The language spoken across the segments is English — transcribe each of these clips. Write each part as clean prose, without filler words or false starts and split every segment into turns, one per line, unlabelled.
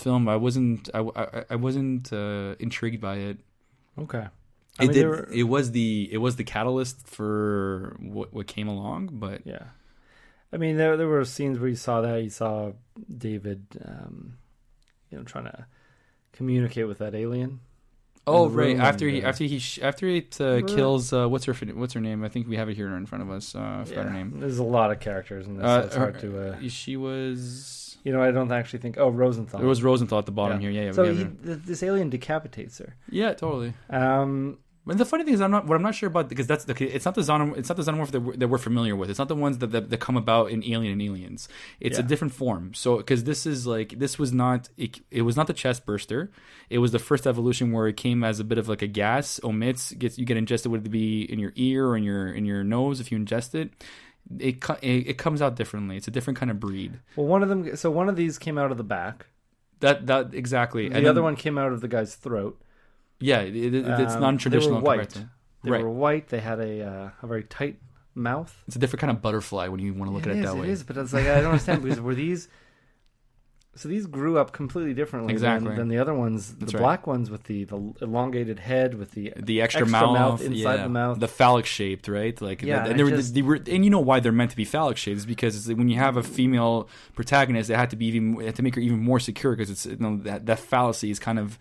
film. I wasn't intrigued by it.
Okay.
It was the catalyst for what came along, but
yeah. I mean, there were scenes where you saw David, trying to communicate with that alien.
Oh, right. After it kills what's her name? I think we have it here in front of us. I forgot her name.
There's a lot of characters in this. So it's hard to.
She was.
I don't actually think. Oh, Rosenthal.
It was Rosenthal at the bottom here. Yeah.
So this alien decapitates her.
Yeah, totally. And the funny thing is, I'm not sure about, because it's not the xenomorph that we're familiar with. It's not the ones that come about in Alien and Aliens. It's a different form. So because this was not the chest burster. It was the first evolution where it came as a bit of like a gas, you get ingested, would it be in your ear or in your nose if you ingest it. It comes out differently. It's a different kind of breed.
Well, one of these came out of the back.
That exactly.
The other one came out of the guy's throat.
Yeah, it's non-traditional.
They were white. They were white. They had a very tight mouth.
It's a different kind of butterfly when you want to look at it that way.
It is, but it's like, I don't understand, because were these... So these grew up completely differently than the other ones. The black ones with the elongated head, with the
extra mouth
inside the mouth,
the phallic shaped, right? Like, and you know why they're meant to be phallic shaped is because when you have a female protagonist, they had to make her even more secure, because it's that fallacy is kind of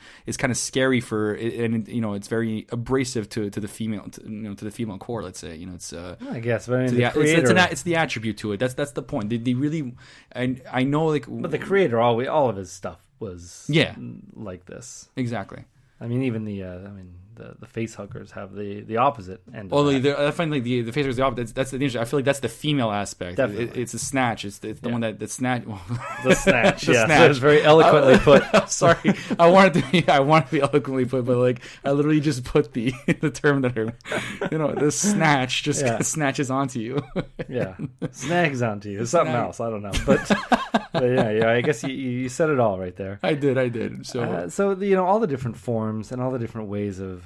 scary for, and it's very abrasive to the female to the female core. Let's say it's
I guess, but I mean,
it's the attribute to it. That's the point. They really, I know, like,
but the creator. All of his stuff was like this.
Exactly.
I mean, even the face huggers have the opposite end.
I find like the face huggers the opposite. That's the interesting. I feel like that's the female aspect. It's a snatch. It's the one that snatch. Well,
the snatch.
The snatch.
That was very eloquently put.
Sorry, I wanted to be eloquently put, but like I literally just put the term that the snatch just snatches onto you.
Yeah, snags onto you. It's something else. I don't know, but yeah. I guess you said it all right there.
I did. So
all the different forms and all the different ways of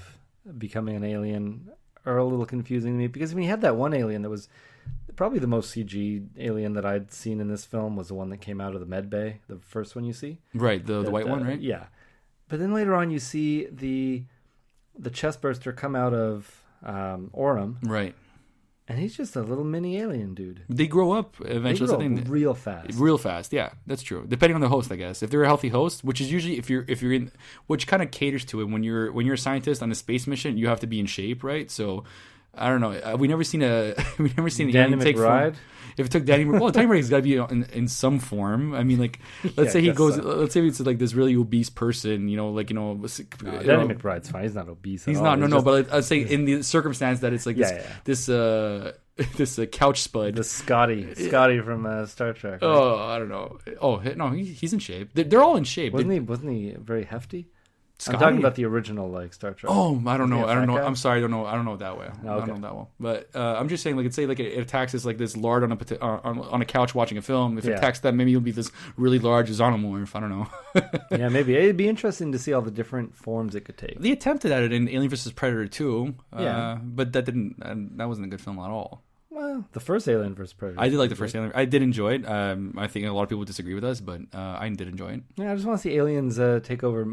becoming an alien are a little confusing to me, because when you had that one alien that was probably the most CG alien that I'd seen in this film was the one that came out of the med bay, the first one you see.
Right, the white one, right?
Yeah. But then later on you see the chest burster come out of Orem.
Right.
And he's just a little mini alien dude.
They grow up eventually.
They grow up real fast.
Real fast, yeah, that's true. Depending on the host, I guess. If they're a healthy host, which is usually if you're in, which kind of caters to it when you're a scientist on a space mission, you have to be in shape, right? So I don't know. We never seen an alien take form. If it took Danny McBride's got to be in some form. I mean, like, let's say he goes. So. Let's say it's like this really obese person.
Danny McBride's fine. He's not obese.
He's not. No. But I'd say in the circumstance that it's like this couch spud.
The Scotty from Star Trek. Right?
Oh, I don't know. Oh no, he's in shape. They're all in shape.
Wasn't he very hefty?
Scotty?
I'm talking about the original Star Trek.
Oh, I don't know. I'm sorry. I don't know that way. Okay. I don't know that well. But I'm just saying, like, say like it attacks us like this lard on a couch watching a film. If it attacks that, maybe it'll be this really large xenomorph. I don't know.
Yeah, maybe it'd be interesting to see all the different forms it could take.
They attempted at it in Alien vs Predator 2. But that wasn't a good film at all.
Well, the first Alien vs Predator.
I did like the first Alien. I did enjoy it. I think a lot of people disagree with us, but I did enjoy it.
Yeah, I just want to see aliens take over,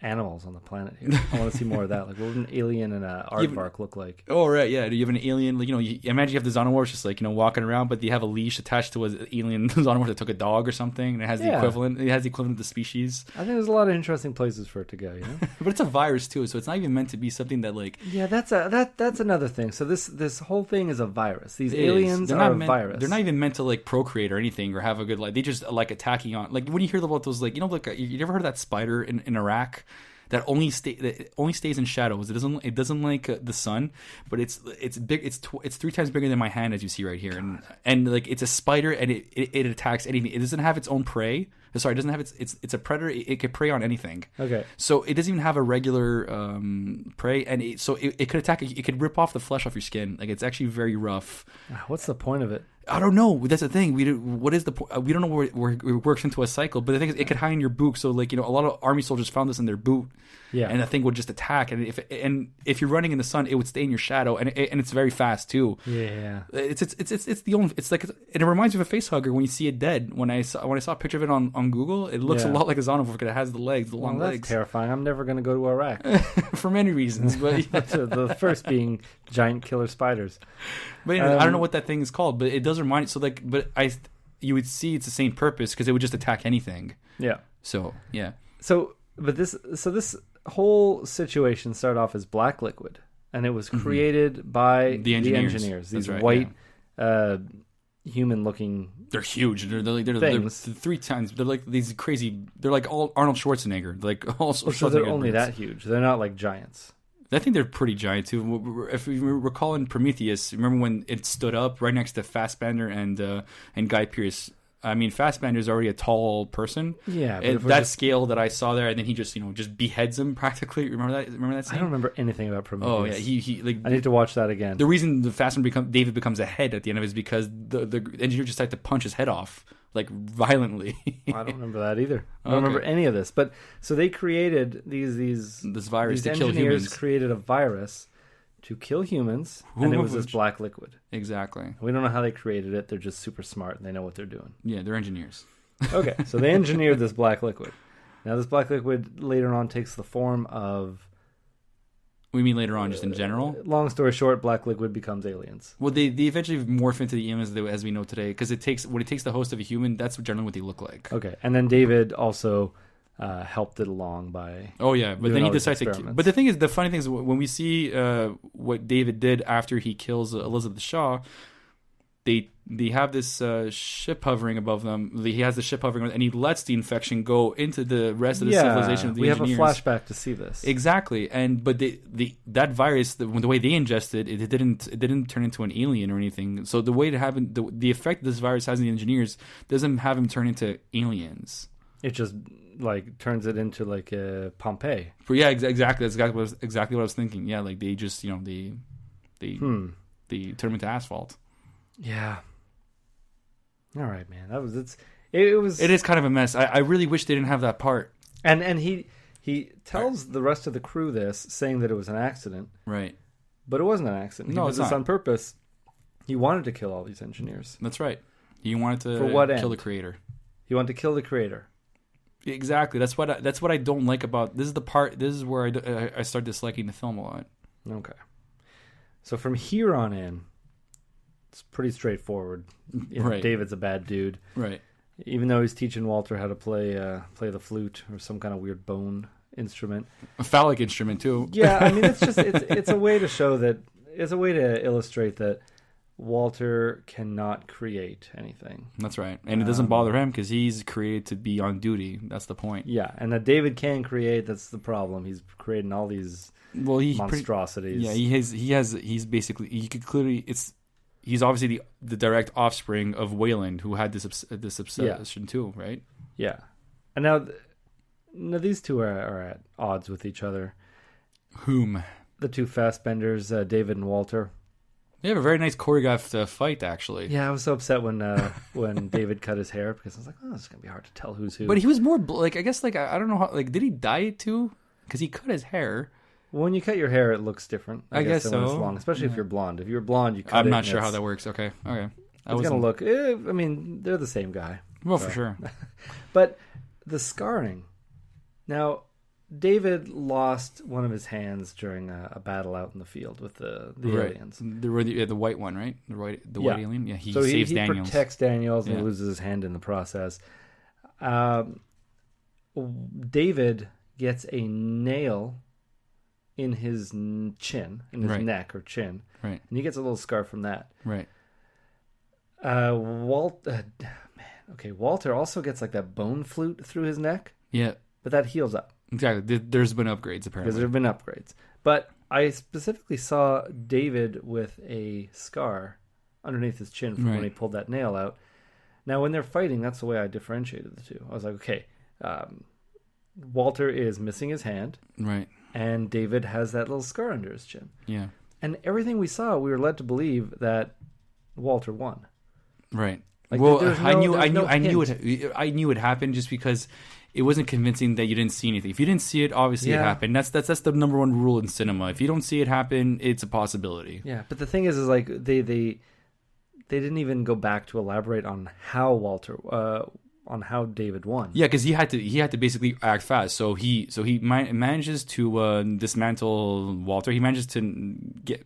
animals on the planet here. I want to see more of that. Like, what would an alien and an aardvark look like?
Oh, right, yeah. Do you have an alien? Like, imagine you have the xenomorph just like walking around, but you have a leash attached to an alien xenomorph that took a dog or something, and it has the equivalent. It has the equivalent of the species.
I think there's a lot of interesting places for it to go.
But it's a virus too, so it's not even meant to be something that like.
Yeah, that's another thing. So this whole thing is a virus. These aliens are a virus.
They're not even meant to like procreate or anything or have a good life. They just like attacking on, like, when you hear about those, like, you ever heard of that spider in Iraq that only stays in shadows? It doesn't like the sun, but it's big. It's 3 times bigger than my hand, as you see right here, and like it's a spider, and it attacks anything. It doesn't have its own prey. Sorry, it doesn't have it's a predator. It could prey on anything.
Okay.
So it doesn't even have a regular prey, and so it could attack. It could rip off the flesh off your skin. Like, it's actually very rough.
What's the point of it?
I don't know. That's the thing. We don't know where it works into a cycle. But the thing is, it could hide in your boot. So like, a lot of army soldiers found this in their boot.
Yeah.
And that thing would just attack. And if you're running in the sun, it would stay in your shadow. And it's very fast too.
Yeah.
It's the only. It's like, and it reminds me of a face hugger when you see it dead. When I saw a picture of it on Google, it looks a lot like a xenomorph because it has the long
that's
legs.
Terrifying. I'm never going to go to Iraq.
For many reasons, but
the first being giant killer spiders.
But anyway, I don't know what that thing is called, but it does remind. So like, you would see it's the same purpose because it would just attack anything.
Yeah.
So yeah.
So this whole situation started off as black liquid, and it was created by the engineers. These white, human-looking.
They're huge. They're 3 times. They're like these crazy. They're like all Arnold Schwarzenegger. Like all.
So they're only that huge. They're not like giants.
I think they're pretty giant too. If you recall in Prometheus, remember when it stood up right next to Fassbender and Guy Pearce? I mean, Fassbender's already a tall person.
Yeah,
that scale that I saw there, and then he just beheads him practically. Remember that scene?
I don't remember anything about Prometheus.
Oh yeah, he like.
I need to watch that again.
The reason David becomes a head at the end of it is because the engineer just tried to punch his head off like violently.
I don't remember that either. I don't remember any of this. But so they created this
virus to kill humans.
Engineers created a virus to kill humans, and it was this black liquid.
Exactly.
We don't know how they created it. They're just super smart, and they know what they're doing.
Yeah, they're engineers.
Okay, so they engineered this black liquid. Now, this black liquid later on takes the form of...
We mean later on, just in general?
Long story short, black liquid becomes aliens.
Well, they eventually morph into the aliens as we know today, because when it takes the host of a human, that's generally what they look like.
Okay, and then David also... helped it along by
but then he decides to. But the thing is, the funny thing is when we see what David did after he kills Elizabeth Shaw, they have this ship hovering above them. He has the ship hovering, and he lets the infection go into the rest of the civilization of the engineers.
We have a flashback to see this
exactly, but that virus, the way they ingested it, it didn't turn into an alien or anything. So the way it happened, the effect this virus has on the engineers doesn't have him turn into aliens.
It just like turns it into like a Pompeii.
But yeah, exactly. That's exactly what I was thinking. Yeah, like they just they turn them into asphalt.
Yeah. All right, man. It
is kind of a mess. I really wish they didn't have that part.
And he tells the rest of the crew this, saying that it was an accident.
Right.
But it wasn't an accident.
No,
he did this on purpose. He wanted to kill all these engineers.
That's right. He wanted to kill the creator.
He wanted to kill the creator.
Exactly. That's what I don't like about this. This is where I start disliking the film a lot.
Okay. So from here on in, it's pretty straightforward.
Right.
David's a bad dude.
Right.
Even though he's teaching Walter how to play the flute or some kind of weird bone instrument.
A phallic instrument too.
Yeah, I mean it's a way to show that it's a way to illustrate that Walter cannot create anything.
That's right. And it doesn't bother him because he's created to be on duty. That's the point.
Yeah, and that David can create, that's the problem. He's creating all these monstrosities.
He's basically, you could clearly, he's obviously the direct offspring of Wayland, who had this obsession too, right?
Yeah. And now these two are at odds with each other.
Whom?
The two Fassbenders, David and Walter.
They have a very nice choreographed fight, actually.
Yeah, I was so upset when David cut his hair because I was like, oh, it's gonna be hard to tell who's who.
But he was more like, I guess, like I don't know how, like, did he dye it too? Because he cut his hair.
When you cut your hair, it looks different.
I guess so.
When it's long, especially if you're blonde. If you're blonde, you cut it.
I'm not sure how that works. Okay.
It's gonna look. I mean, they're the same guy.
Well, for sure.
But the scarring. Now, David lost one of his hands during a battle out in the field with the aliens.
The white one, right? The white alien. Yeah, he saves Daniels.
He protects Daniels and loses his hand in the process. David gets a nail in his chin, in his neck or chin,
right?
And he gets a little scar from that,
right?
Walter also gets like that bone flute through his neck.
Yeah,
but that heals up.
Exactly. There's been upgrades, apparently.
Because there have been upgrades. But I specifically saw David with a scar underneath his chin from when he pulled that nail out. Now, when they're fighting, that's the way I differentiated the two. I was like, okay, Walter is missing his hand.
Right.
And David has that little scar under his chin.
Yeah.
And everything we saw, we were led to believe that Walter won.
Right.
Like,
Well,
there's
I
no-
knew
there's no
I knew it happened just because it wasn't convincing that you didn't see anything. If you didn't see it, obviously it
Yeah.
happened. That's the number one rule in cinema. If you don't see it happen, it's a possibility.
Yeah, but the thing is like they didn't even go back to elaborate on how on how David won.
Yeah, because he had to basically act fast. So he manages to dismantle Walter. He manages to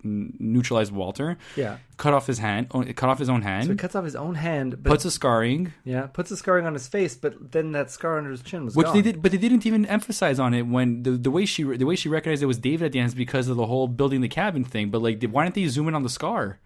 neutralize Walter.
Yeah.
Cut off his own hand.
So he cuts off his own hand, but
Puts a scarring.
yeah, puts a scarring on his face, but then that scar under his chin was
Which
gone.
they did, but they didn't even emphasize on it when the way she recognized it was David at the end is because of the whole building the cabin thing. But like, why didn't they zoom in on the scar?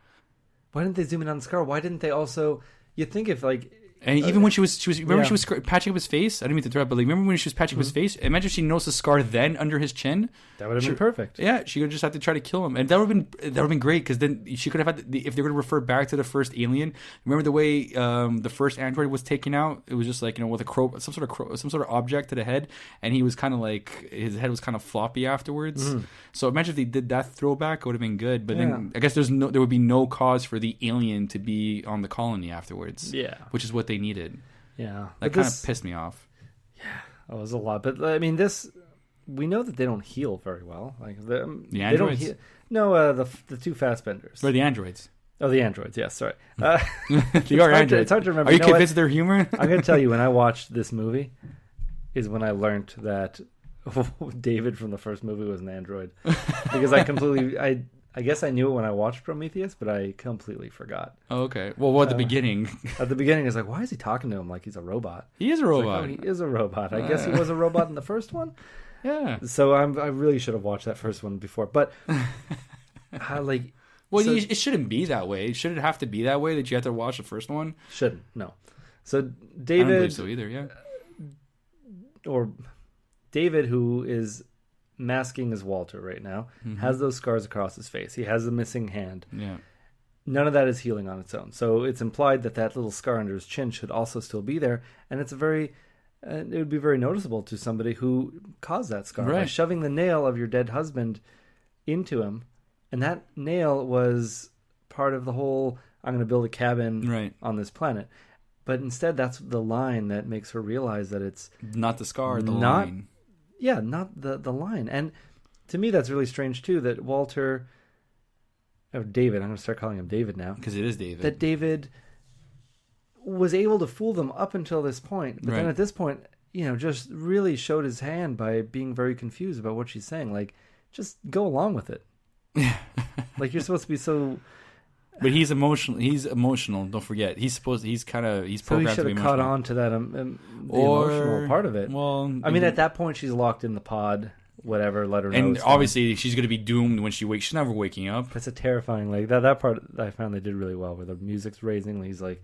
Why didn't they zoom in on the scar? Why didn't they also? You think if like.
And even when she was remember
yeah.
she was patching up his face. I didn't mean to interrupt, but like, remember when she was patching up his face? Imagine if she noticed the scar then under his chin.
That would have been perfect.
Yeah, she would just have to try to kill him, and that would have been great because then she could have had if they were to refer back to the first alien. Remember the way the first android was taken out? It was just like, with a some sort of object to the head, and he was kind of like his head was kind of floppy afterwards. So imagine if they did that throwback, it would have been good. But then I guess there would be no cause for the alien to be on the colony afterwards.
Yeah,
which is what they needed.
Yeah,
That kind of pissed me off.
Yeah, it was a lot. But I mean, we know that they don't heal very well. Like the
androids?
They don't heal. No, the two Fastbenders.
Or the androids.
Oh, the androids. Yes, sorry.
They are androids.
It's hard to remember.
Are you
know
convinced
what?
they're human?
I'm going to tell you, when I watched this movie, is when I learned that David from the first movie was an android, because I guess I knew it when I watched Prometheus, but I completely forgot.
Oh, okay. Well, at the beginning.
At the beginning, it's like, why is he talking to him like he's a robot?
He is a robot.
Like, he is a robot. I guess he was a robot in the first one.
Yeah.
So I really should have watched that first one before. But, like...
Well, it shouldn't be that way. Should it have to be that way that you have to watch the first one?
Shouldn't, no. So David...
I don't believe so either, yeah.
Or David, who is masking as Walter right now, has those scars across his face. He has a missing hand.
Yeah.
None of that is healing on its own. So it's implied that little scar under his chin should also still be there. And it would be very noticeable to somebody who caused that scar.
Right.
By shoving the nail of your dead husband into him. And that nail was part of the whole, I'm going to build a cabin on this planet. But instead, that's the line that makes her realize that it's...
Not the scar, the line.
Yeah, not the line. And to me, that's really strange, too, that Walter... Or David, I'm going to start calling him David now.
Because it is David.
That David was able to fool them up until this point. But then at this point, just really showed his hand by being very confused about what she's saying. Like, just go along with it. Like, you're supposed to be so...
But he's emotional. Don't forget, he's programmed
he should
to be
have
emotional.
caught on to that the emotional part of it.
Well,
I mean, at that point, she's locked in the pod. Whatever, let her know.
And obviously, she's going to be doomed when she wakes. She's never waking up.
That's a terrifying. Like that part, I found they did really well. Where the music's raising, he's like,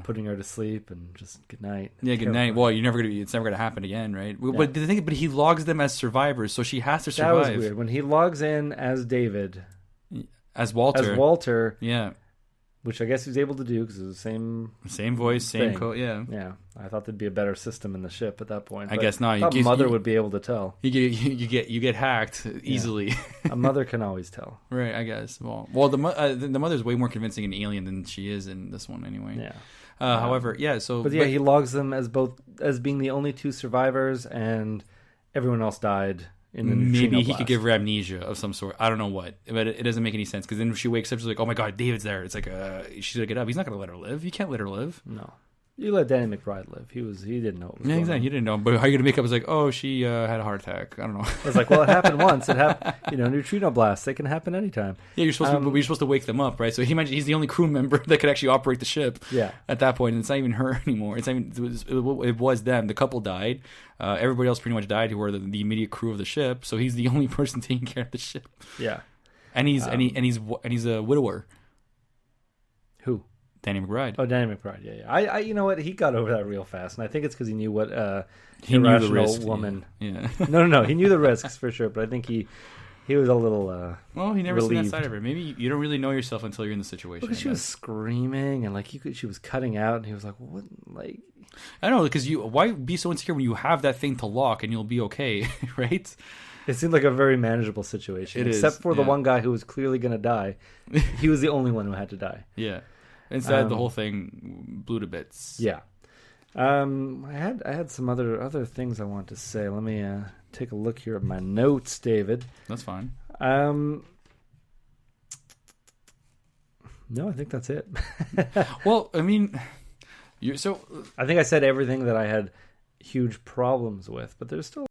putting her to sleep, and just good night.
Yeah, good night. Well, it's never going to happen again, right? Yeah. But he logs them as survivors, so she has to survive.
That was weird. When he logs in as David,
as Walter,
yeah, which I guess he was able to do because it was the
same voice, same code.
Yeah. I thought there'd be a better system in the ship at that point.
I guess not.
I thought Mother would be able to tell.
You get hacked easily.
A mother can always tell,
right? I guess. Well, the mother's way more convincing an alien than she is in this one, anyway.
Yeah.
However, yeah. So,
but he logs them as being the only two survivors, and everyone else died.
Maybe he could give her amnesia of some sort. I don't know what, but it doesn't make any sense because then if she wakes up, she's like, "Oh my god, David's there!" It's like, she's gonna get up. He's not gonna let her live. You can't let her live.
No, you let Danny McBride live. He didn't know.
Yeah, exactly. He didn't know. But how are you gonna make up? It's like, oh, she had a heart attack. I don't know.
It's like, well, it happened once. It happened. Neutrino blasts. They can happen anytime.
Yeah, you're supposed to wake them up, right? So he's the only crew member that could actually operate the ship.
Yeah. At
that point, and it's not even her anymore. It was them. The couple died. Everybody else pretty much died who were the immediate crew of the ship. So he's the only person taking care of the ship.
Yeah.
And he's a widower.
Who?
Danny McBride.
Oh, Danny McBride. Yeah. I you know what? He got over that real fast, and I think it's because he knew what
he knew the risk.
Woman.
Yeah.
No. He knew the risks for sure, but I think he was a little.
Well, he never
relieved.
seen that side of her. Maybe you don't really know yourself until you're in the situation.
Because she was screaming and she was cutting out, and he was like, "What?" Like,
I don't know, because why be so insecure when you have that thing to lock and you'll be okay, right?
It seemed like a very manageable situation, except for the one guy who was clearly going to die. He was the only one who had to die.
Yeah. Instead, the whole thing blew to bits.
Yeah. I had some other things I want to say. Let me take a look here at my notes, David.
That's fine.
No, I think that's it.
Well, I mean,
I think I said everything that I had huge problems with, but there's still